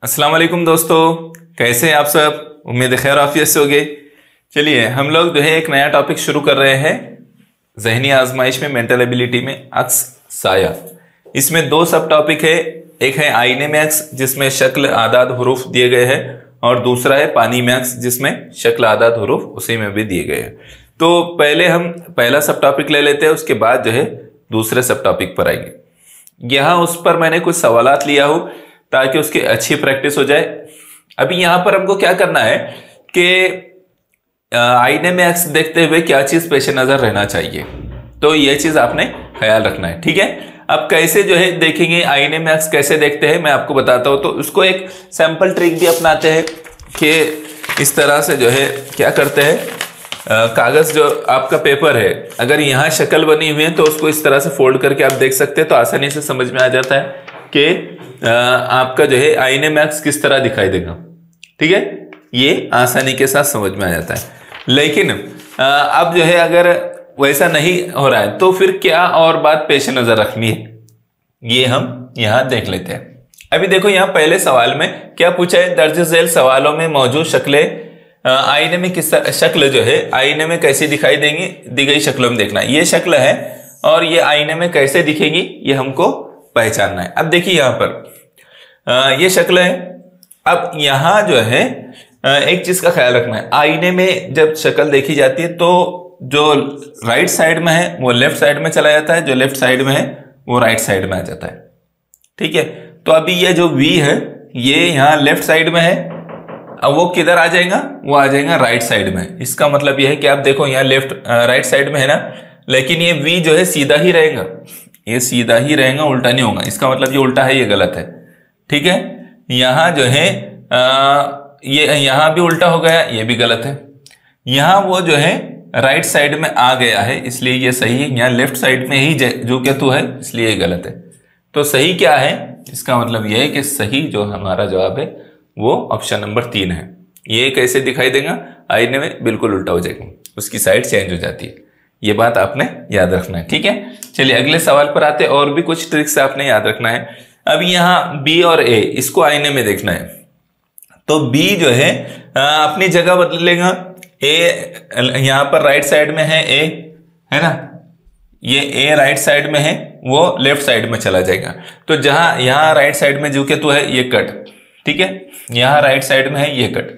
अस्सलाम वालेकुम दोस्तों, कैसे हैं आप सब। उम्मीद है खैर आफियत से होगे। चलिए हम लोग जो है एक नया टॉपिक शुरू कर रहे हैं जहनी आजमाइश में, मेंटल एबिलिटी में अक्स साया। इसमें दो सब टॉपिक है, एक है आईने में अक्स जिसमें शक्ल आदाद हुरूफ दिए गए हैं, और दूसरा है पानी में अक्स जिसमें शक्ल आदाद हुरूफ उसी में भी दिए गए हैं। तो पहले हम पहला सब टॉपिक ले लेते हैं, उसके बाद जो है दूसरे सब टॉपिक पर आएंगे। यहाँ उस पर मैंने कुछ सवालात लिया हूं ताकि उसकी अच्छी प्रैक्टिस हो जाए। अभी यहां पर हमको क्या करना है कि आईने में अक्स देखते हुए क्या चीज पेश नजर रहना चाहिए, तो यह चीज आपने ख्याल रखना है, ठीक है। अब कैसे जो है देखेंगे आईने में अक्स कैसे देखते हैं मैं आपको बताता हूं। तो उसको एक सैंपल ट्रिक भी अपनाते हैं कि इस तरह से जो है क्या करते हैं, कागज जो आपका पेपर है अगर यहाँ शक्ल बनी हुई है तो उसको इस तरह से फोल्ड करके आप देख सकते हैं, तो आसानी से समझ में आ जाता है कि आपका जो है आईने में अक्स किस तरह दिखाई देगा, ठीक है। ये आसानी के साथ समझ में आ जाता है। लेकिन अब जो है अगर वैसा नहीं हो रहा है तो फिर क्या और बात पेश नजर रखनी है, ये हम यहाँ देख लेते हैं। अभी देखो यहाँ पहले सवाल में क्या पूछा है, दर्ज झेल सवालों में मौजूद शक्लें आईने में किस शक्ल जो है आईने में कैसी दिखाई देंगी, दी गई शक्लों में देखना है। ये शक्ल है और ये आईने में कैसे दिखेगी ये हमको पहचानना है। अब देखिए यहाँ पर ये शक्ल है। अब यहाँ जो है एक चीज का ख्याल रखना है, आईने में जब शक्ल देखी जाती है तो जो राइट साइड में है वो लेफ्ट साइड में चला जाता है, जो लेफ्ट साइड में है वो राइट साइड में आ जाता है, ठीक है। तो अभी ये जो वी है ये यहाँ लेफ्ट साइड में है, अब वो किधर आ जाएगा, वो आ जाएगा राइट साइड में। इसका मतलब यह है कि आप देखो यहाँ लेफ्ट राइट साइड में है ना, लेकिन ये वी जो है सीधा ही रहेगा, ये सीधा ही रहेगा, उल्टा नहीं होगा। इसका मतलब ये उल्टा है, ये गलत है, ठीक है। यहाँ जो है ये यहाँ भी उल्टा हो गया, ये भी गलत है। यहाँ वो जो है राइट साइड में आ गया है इसलिए ये सही है, यहाँ लेफ्ट साइड में ही जो केतु है इसलिए ये गलत है। तो सही क्या है, इसका मतलब यह है कि सही जो हमारा जवाब है वो ऑप्शन नंबर 3 है। ये कैसे दिखाई देगा, आईने में बिल्कुल उल्टा हो जाएगा, उसकी साइड चेंज हो जाती है। ये बात आपने याद रखना है, ठीक है। चलिए अगले सवाल पर आते हैं, और भी कुछ ट्रिक्स आपने याद रखना है। अब यहाँ बी और ए इसको आईने में देखना है, तो बी जो है अपनी जगह बदलेगा। ए यहाँ पर राइट साइड में है, ए है ना, ये ए राइट साइड में है, वो लेफ्ट साइड में चला जाएगा। तो जहां यहाँ राइट साइड में जो केतु है ये कट, ठीक है, यहाँ राइट साइड में है ये कट,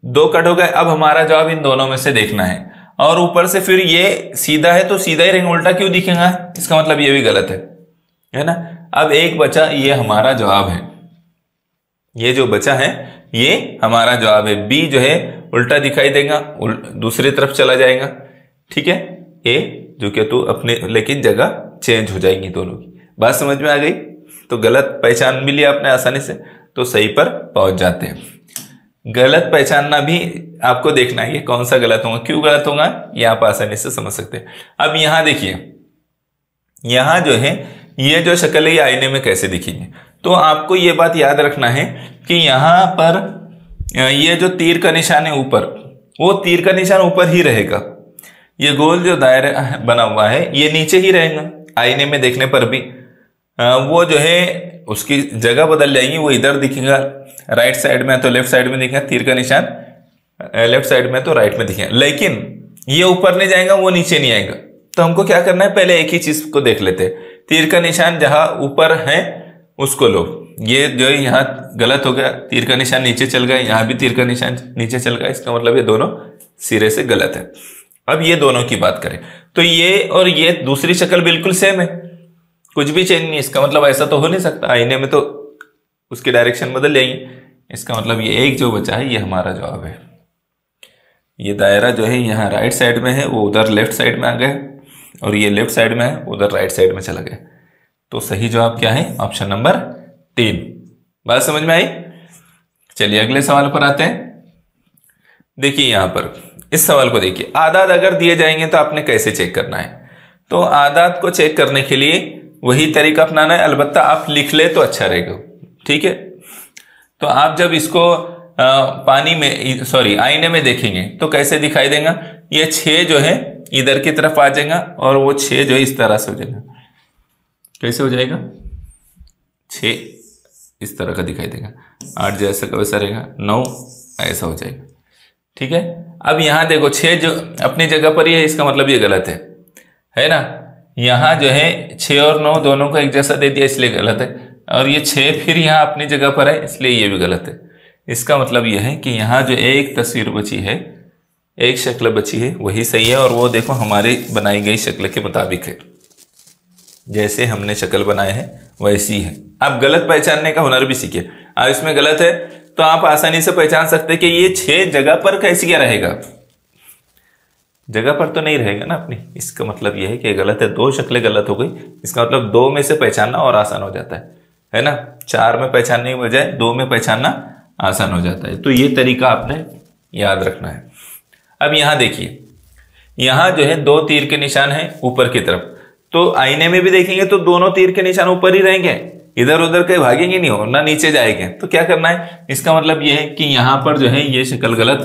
दो कट हो गए। अब हमारा जवाब इन दोनों में से देखना है, और ऊपर से फिर ये सीधा है तो सीधा ही रहेगा, उल्टा क्यों दिखेगा, इसका मतलब ये भी गलत है ना। अब एक बचा, ये हमारा जवाब है, ये जो बचा है ये हमारा जवाब है। बी जो है उल्टा दिखाई देगा, दूसरी तरफ चला जाएगा, ठीक है। ए जो कि तो अपने लेकिन जगह चेंज हो जाएगी दोनों की। बात समझ में आ गई, तो गलत पहचान भी लिया आपने आसानी से, तो सही पर पहुंच जाते हैं। गलत पहचानना भी आपको देखना है, ये कौन सा गलत होगा, क्यों गलत होगा, ये आप आसानी से समझ सकते हैं। अब यहां देखिए, यहां जो है ये जो शक्ल है ये आईने में कैसे दिखेगी, तो आपको ये बात याद रखना है कि यहां पर ये जो तीर का निशान है ऊपर, वो तीर का निशान ऊपर ही रहेगा। ये गोल जो दायरा बना हुआ है ये नीचे ही रहेगा। आईने में देखने पर भी वो जो है उसकी जगह बदल जाएगी, वो इधर दिखेगा राइट साइड में तो लेफ्ट साइड में दिखेगा, तीर का निशान लेफ्ट साइड में तो राइट में दिखेगा। लेकिन ये ऊपर नहीं जाएगा, वो नीचे नहीं आएगा। तो हमको क्या करना है, पहले एक ही चीज को देख लेते हैं। तीर का निशान जहां ऊपर है उसको लो, ये जो है यहाँ गलत हो गया, तीर का निशान नीचे चल गया, यहाँ भी तीर का निशान नीचे चल गया, इसका मतलब ये दोनों सिरे से गलत है। अब ये दोनों की बात करें तो ये और ये दूसरी शक्ल बिल्कुल सेम है, कुछ भी चेंज नहीं। इसका मतलब ऐसा तो हो नहीं सकता, आईने में तो उसकी डायरेक्शन बदल जाएगी। इसका मतलब ये एक जो बचा है ये हमारा जवाब है। ये दायरा जो है यहाँ राइट साइड में है, वो उधर लेफ्ट साइड में आ गया, और ये लेफ्ट साइड में है उधर राइट साइड में चला गया। तो सही जवाब क्या है, ऑप्शन नंबर 3। बात समझ में आई। चलिए अगले सवाल पर आते हैं। देखिए यहां पर इस सवाल को देखिए, आदाद अगर दिए जाएंगे तो आपने कैसे चेक करना है। तो आदाद को चेक करने के लिए वही तरीका अपनाना है, अलबत्ता आप लिख ले तो अच्छा रहेगा, ठीक है। तो आप जब इसको पानी में सॉरी आईने में देखेंगे तो कैसे दिखाई देगा, ये 6 जो है इधर की तरफ आ जाएगा, और वो 6 जो है इस तरह से हो जाएगा। कैसे हो जाएगा, 6 इस तरह का दिखाई देगा। 8 जैसा का वैसा रहेगा, 9 ऐसा हो जाएगा। ठीक है, अब यहाँ देखो 6 जो अपनी जगह पर ही है, इसका मतलब ये गलत है ना। यहाँ जो है 6 और 9 दोनों को एक जैसा दे दिया इसलिए गलत है, और ये 6 फिर यहाँ अपनी जगह पर है इसलिए ये भी गलत है। इसका मतलब यह है कि यहाँ जो एक तस्वीर बची है, एक शक्ल बची है, वही सही है, और वो देखो हमारी बनाई गई शक्ल के मुताबिक है, जैसे हमने शक्ल बनाए है वैसी है। आप गलत पहचानने का हुनर भी सीखिए। अब इसमें गलत है तो आप आसानी से पहचान सकते हैं कि ये 6 जगह पर कैसे क्या रहेगा, जगह पर तो नहीं रहेगा ना अपनी। इसका मतलब यह है कि गलत है, 2 शक्लें गलत हो गई, इसका मतलब 2 में से पहचानना और आसान हो जाता है ना। 4 में पहचानने की बजाय 2 में पहचानना आसान हो जाता है। तो ये तरीका आपने याद रखना है। अब यहां देखिए, यहां जो है 2 तीर के निशान है ऊपर की तरफ, तो आईने में भी देखेंगे तो दोनों तीर के निशान ऊपर ही रहेंगे, इधर उधर कहीं भागेंगे नहीं हो ना नीचे जाएंगे। तो क्या करना है, इसका मतलब यह है कि यहां पर जो है ये शक्ल गलत,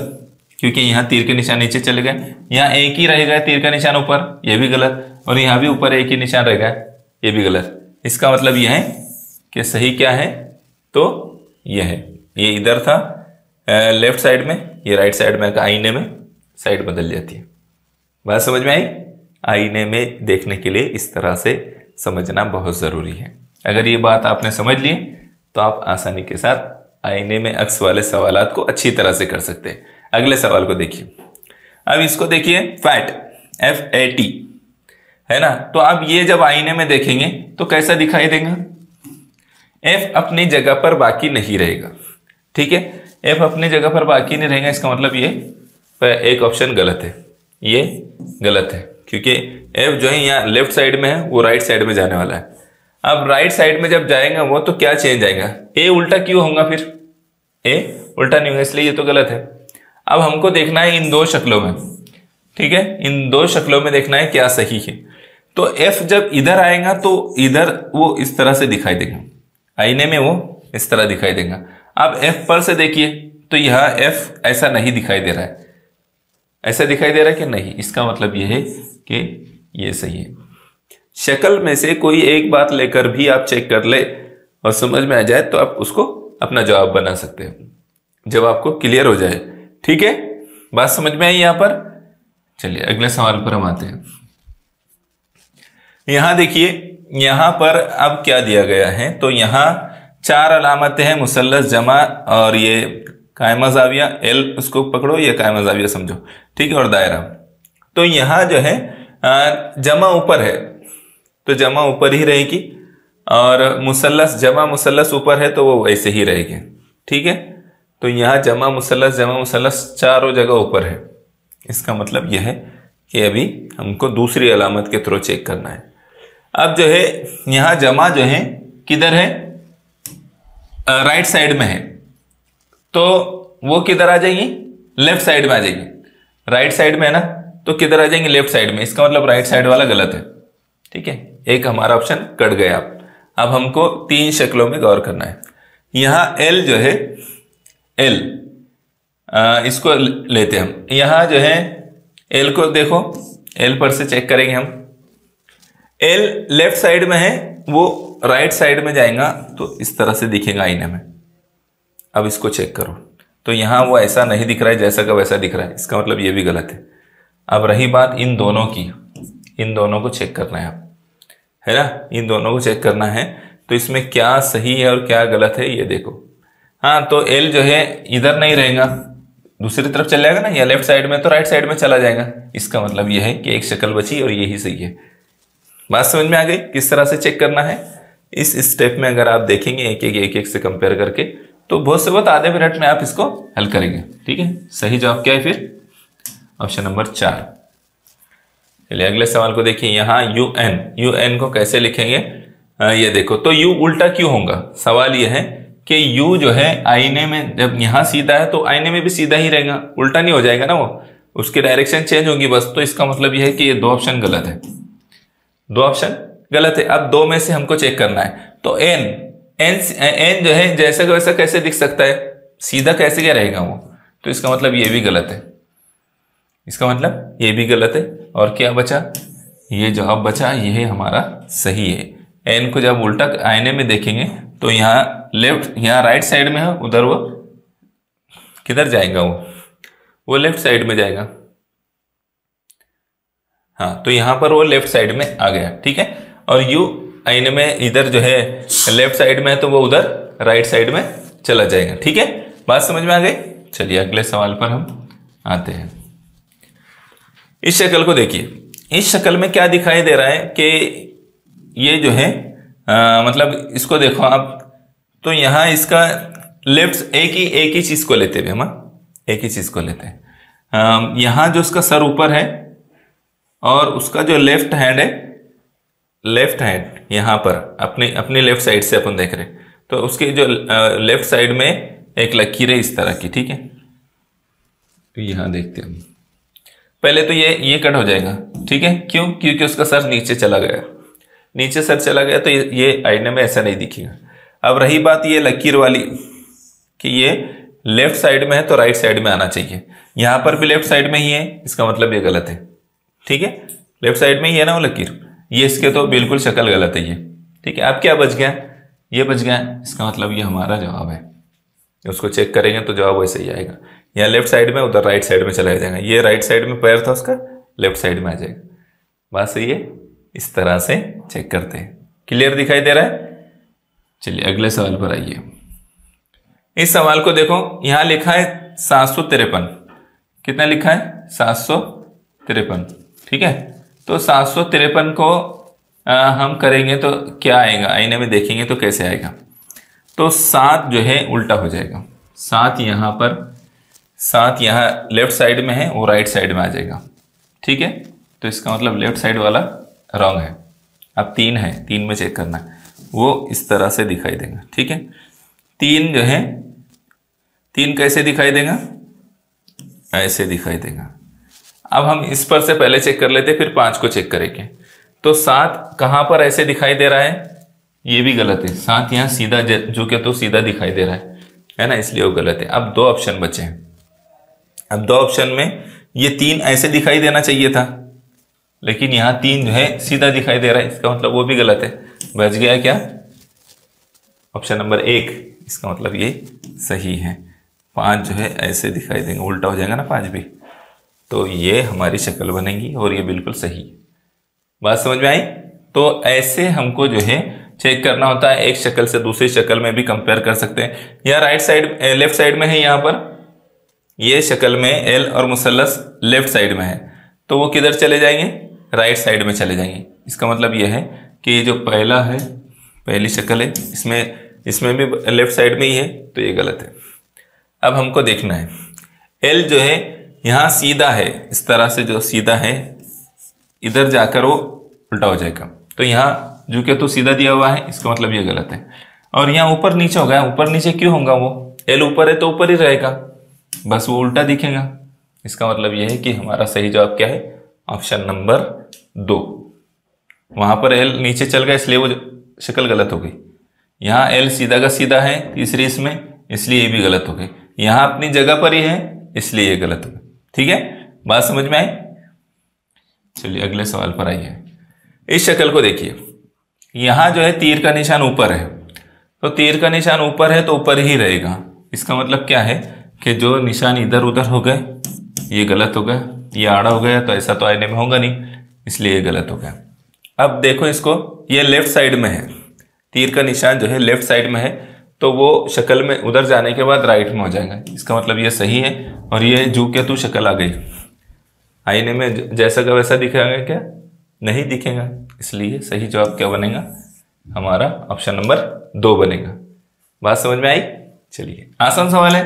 क्योंकि यहाँ तीर के निशान नीचे चले गए, यहाँ एक ही रहेगा तीर का निशान ऊपर, ये भी गलत, और यहाँ भी ऊपर एक ही निशान रहेगा, ये भी गलत। इसका मतलब यह है कि सही क्या है, तो यह है, ये इधर था लेफ्ट साइड में, ये राइट साइड में, आईने में साइड बदल जाती है। बात समझ में आई? आईने में देखने के लिए इस तरह से समझना बहुत जरूरी है। अगर ये बात आपने समझ ली तो आप आसानी के साथ आईने में अक्स वाले सवालात को अच्छी तरह से कर सकते हैं। अगले सवाल को देखिए। अब इसको देखिए, फैट FAT है ना। तो अब ये जब आईने में देखेंगे तो कैसा दिखाई देगा, F अपनी जगह पर बाकी नहीं रहेगा। ठीक है, F अपनी जगह पर बाकी नहीं रहेगा, इसका मतलब ये एक ऑप्शन गलत है, ये गलत है, क्योंकि F जो है यहाँ लेफ्ट साइड में है, वो राइट साइड में जाने वाला है। अब राइट साइड में जब जाएगा वो तो क्या चेंज आएगा, A उल्टा क्यों होगा, फिर A उल्टा नहीं होगा, इसलिए ये तो गलत है। अब हमको देखना है इन 2 शक्लों में, ठीक है, इन 2 शक्लों में देखना है क्या सही है। तो F जब इधर आएगा तो इधर वो इस तरह से दिखाई देगा, आईने में वो इस तरह दिखाई देगा। अब F पर से देखिए तो यह F ऐसा नहीं दिखाई दे रहा है, ऐसा दिखाई दे रहा है कि नहीं, इसका मतलब यह है कि ये सही है। शक्ल में से कोई एक बात लेकर भी आप चेक कर ले और समझ में आ जाए तो आप उसको अपना जवाब बना सकते हैं, जब आपको क्लियर हो जाए। ठीक है, बात समझ में आई यहां पर? चलिए अगले सवाल पर हम आते हैं। यहां देखिए, यहां पर अब क्या दिया गया है, तो यहां 4 अलामतें हैं, मुसल्लस, जमा और ये कायमा जाविया, L उसको पकड़ो, ये कायमा जाविया समझो, ठीक है, और दायरा। तो यहां जो है जमा ऊपर है तो जमा ऊपर ही रहेगी, और मुसल्लस, जमा मुसल्लस ऊपर है तो वो वैसे ही रहेगी। ठीक है, तो यहां जमा मुसल्लस चारों जगह ऊपर है। इसका मतलब यह है कि अभी हमको दूसरी अलामत के थ्रू चेक करना है। अब जो है यहां जमा जो है किधर है, राइट साइड में है, तो वो किधर आ जाएंगी, लेफ्ट साइड में आ जाएंगी। राइट साइड में है ना, तो किधर आ जाएंगे, लेफ्ट साइड में। इसका मतलब राइट साइड वाला गलत है। ठीक है, एक हमारा ऑप्शन कट गया। अब हमको 3 शक्लों में गौर करना है। यहां L जो है, L इसको लेते हैं हम। यहां जो है L को देखो, L पर से चेक करेंगे हम। L लेफ्ट साइड में है, वो राइट साइड में जाएगा तो इस तरह से दिखेगा आईने में। अब इसको चेक करो तो यहां वो ऐसा नहीं दिख रहा है, जैसा का वैसा दिख रहा है, इसका मतलब ये भी गलत है। अब रही बात इन दोनों की, इन दोनों को चेक करना है, है ना, इन दोनों को चेक करना है। तो इसमें क्या सही है और क्या गलत है ये देखो। हाँ, तो L जो है इधर नहीं रहेगा, दूसरी तरफ चल जाएगा ना, या लेफ्ट साइड में तो राइट साइड में चला जाएगा। इसका मतलब यह है कि एक शक्ल बची और यही सही है। बात समझ में आ गई किस तरह से चेक करना है? इस स्टेप में अगर आप देखेंगे एक एक से कंपेयर करके तो बहुत से बहुत आधे मिनट में आप इसको हल करेंगे। ठीक है, सही जवाब क्या है फिर? Option number 4। चलिए अगले सवाल को देखिए। यहाँ UN को कैसे लिखेंगे ये देखो। तो U उल्टा क्यों होगा? सवाल यह है कि U जो है आईने में जब यहाँ सीधा है तो आईने में भी सीधा ही रहेगा, उल्टा नहीं हो जाएगा ना, वो उसकी डायरेक्शन चेंज होगी बस। तो इसका मतलब यह है कि ये 2 ऑप्शन गलत है, 2 ऑप्शन गलत है। अब 2 में से हमको चेक करना है। तो N जो है जैसा का वैसा कैसे दिख सकता है, सीधा कैसे क्या रहेगा वो, तो इसका मतलब ये भी गलत है, इसका मतलब ये भी गलत है। और क्या बचा? ये जवाब बचा, ये हमारा सही है। N को जब उल्टा आईने में देखेंगे तो यहाँ लेफ्ट, यहाँ राइट साइड में है, उधर वो किधर जाएगा, वो लेफ्ट साइड में जाएगा। हाँ, तो यहाँ पर वो लेफ्ट साइड में आ गया, ठीक है। और यू आईने में इधर जो है लेफ्ट साइड में है, तो वो उधर राइट साइड में चला जाएगा, ठीक है। बात समझ में आ गई। चलिए अगले सवाल पर हम आते हैं। इस शक्ल को देखिए, इस शक्ल में क्या दिखाई दे रहा है कि ये जो है मतलब इसको देखो आप, तो यहाँ इसका लेफ्ट एक ही चीज को लेते हैं हम, एक ही चीज को लेते हैं। यहाँ जो उसका सर ऊपर है और उसका जो लेफ्ट हैंड है, लेफ्ट हैंड यहाँ पर अपनी लेफ्ट साइड से अपन देख रहे हैं, तो उसके जो लेफ्ट साइड में एक लकीर है इस तरह की, ठीक है। तो यहाँ देखते हैं पहले तो ये कट हो जाएगा, ठीक है। क्यों? क्योंकि उसका सर नीचे चला गया, नीचे सर चला गया, तो ये आईने में ऐसा नहीं दिखेगा। अब रही बात ये लकीर वाली कि ये लेफ्ट साइड में है तो राइट साइड में आना चाहिए, यहाँ पर भी लेफ्ट साइड में ही है, इसका मतलब ये गलत है, ठीक है। लेफ्ट साइड में ही है ना वो लकीर, ये इसके तो बिल्कुल शक्ल गलत है ये, ठीक है। अब क्या बच गया? ये बच गया, इसका मतलब ये हमारा जवाब है। उसको चेक करेंगे तो जवाब वैसे ही आएगा, यहाँ लेफ्ट साइड में, उधर राइट साइड में चला जाएगा। ये राइट साइड में पैर था उसका, लेफ्ट साइड में आ जाएगा। बात सही है, इस तरह से चेक करते हैं। क्लियर दिखाई दे रहा है? चलिए अगले सवाल पर आइए। इस सवाल को देखो, यहां लिखा है 753। कितना लिखा है? 753, ठीक है। तो 753 को हम करेंगे तो क्या आएगा, आईने में देखेंगे तो कैसे आएगा? तो 7 जो है उल्टा हो जाएगा, 7 यहाँ पर, 7 यहाँ लेफ्ट साइड में है, वो राइट साइड में आ जाएगा, ठीक है। तो इसका मतलब लेफ्ट साइड वाला रॉन्ग है। अब 3 है, 3 में चेक करना है, वो इस तरह से दिखाई देगा, ठीक है। 3 जो है, 3 कैसे दिखाई देगा? ऐसे दिखाई देगा। अब हम इस पर से पहले चेक कर लेते, फिर 5 को चेक करेंगे। तो 7 कहाँ पर ऐसे दिखाई दे रहा है? ये भी गलत है। 7 यहाँ सीधा जो कि तो सीधा दिखाई दे रहा है ना, इसलिए वो गलत है। अब 2 ऑप्शन बचे हैं। अब 2 ऑप्शन में ये 3 ऐसे दिखाई देना चाहिए था, लेकिन यहाँ 3 जो है सीधा दिखाई दे रहा है, इसका मतलब वो भी गलत है। बच गया क्या? ऑप्शन नंबर 1, इसका मतलब ये सही है। 5 जो है ऐसे दिखाई देंगे, उल्टा हो जाएगा ना 5 भी, तो ये हमारी शक्ल बनेगी और ये बिल्कुल सही। बात समझ में आई? तो ऐसे हमको जो है चेक करना होता है, एक शक्ल से दूसरी शक्ल में भी कंपेयर कर सकते हैं। यह राइट साइड लेफ्ट साइड में है, यहाँ पर ये शक्ल में एल और मुसल्लस लेफ्ट साइड में है, तो वो किधर चले जाएंगे? राइट साइड में चले जाएंगे। इसका मतलब यह है कि ये जो पहला है, पहली शक्ल है, इसमें भी लेफ्ट साइड में ही है, तो ये गलत है। अब हमको देखना है एल जो है यहाँ सीधा है, इस तरह से जो सीधा है इधर जाकर वो उल्टा हो जाएगा। तो यहाँ जो कि तो सीधा दिया हुआ है, इसका मतलब ये गलत है। और यहाँ ऊपर नीचे हो गया, ऊपर नीचे क्यों होगा? वो एल ऊपर है तो ऊपर ही रहेगा, बस वो उल्टा दिखेगा। इसका मतलब यह है कि हमारा सही जवाब क्या है? Option number 2। वहां पर एल नीचे चल गया, इसलिए वो शक्ल गलत हो गई। यहाँ एल सीधा का सीधा है तीसरी इसमें, इसलिए ये भी गलत हो गई। यहाँ अपनी जगह पर ही है, इसलिए ये गलत हो गया, ठीक है। बात समझ में आई? चलिए अगले सवाल पर आइए। इस शक्ल को देखिए, यहाँ जो है तीर का निशान ऊपर है, तो तीर का निशान ऊपर है तो ऊपर ही रहेगा। इसका मतलब क्या है कि जो निशान इधर उधर हो गए ये गलत हो गया, ये आड़ा हो गया, तो ऐसा तो आईने में होगा नहीं, इसलिए ये गलत हो गया। अब देखो इसको, ये लेफ्ट साइड में है, तीर का निशान जो है लेफ्ट साइड में है, तो वो शक्ल में उधर जाने के बाद राइट में हो जाएगा। इसका मतलब ये सही है, और ये जू के तू शक्ल आ गई। आईने में जैसा का वैसा दिखेगा क्या? नहीं दिखेगा, इसलिए सही जवाब क्या बनेगा? हमारा ऑप्शन नंबर 2 बनेगा। बात समझ में आई? चलिए आसान सवाल है,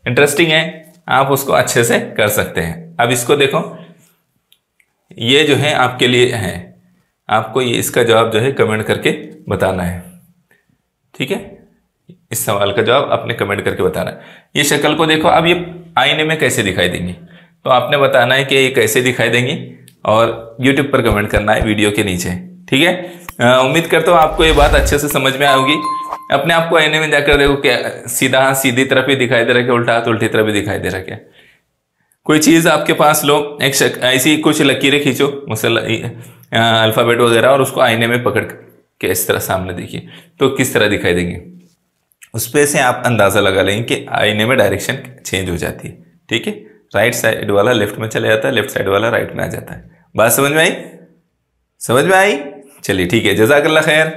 इंटरेस्टिंग है, आप उसको अच्छे से कर सकते हैं। अब इसको देखो, ये जो है आपके लिए है, आपको ये इसका जवाब जो है कमेंट करके बताना है, ठीक है। इस सवाल का जवाब आपने कमेंट करके बताना है। ये शक्ल को देखो, अब ये आईने में कैसे दिखाई देंगी, तो आपने बताना है कि ये कैसे दिखाई देंगी, और YouTube पर कमेंट करना है वीडियो के नीचे, ठीक है। उम्मीद करता हूँ आपको ये बात अच्छे से समझ में आएगी। अपने आप को आईने में जाकर देखो, क्या सीधा हाथ सीधी तरफ ही दिखाई दे रहा है, क्या उल्टा हाथ उल्टी तरफ ही दिखाई दे रहा है, क्या कोई चीज आपके पास लो, एक ऐसी कुछ लकीरें खींचो, अल्फाबेट वगैरह, और उसको आईने में पकड़ के इस तरह सामने देखिए, तो किस तरह दिखाई देंगे। उस पे से आप अंदाजा लगा लेंगे कि आईने में डायरेक्शन चेंज हो जाती है। ठीक है, राइट साइड वाला लेफ्ट में चला जाता है, लेफ्ट साइड वाला राइट में आ जाता है। बात समझ में आई? समझ में आई? चलिए ठीक है, जज़ाकल्लाह खैर।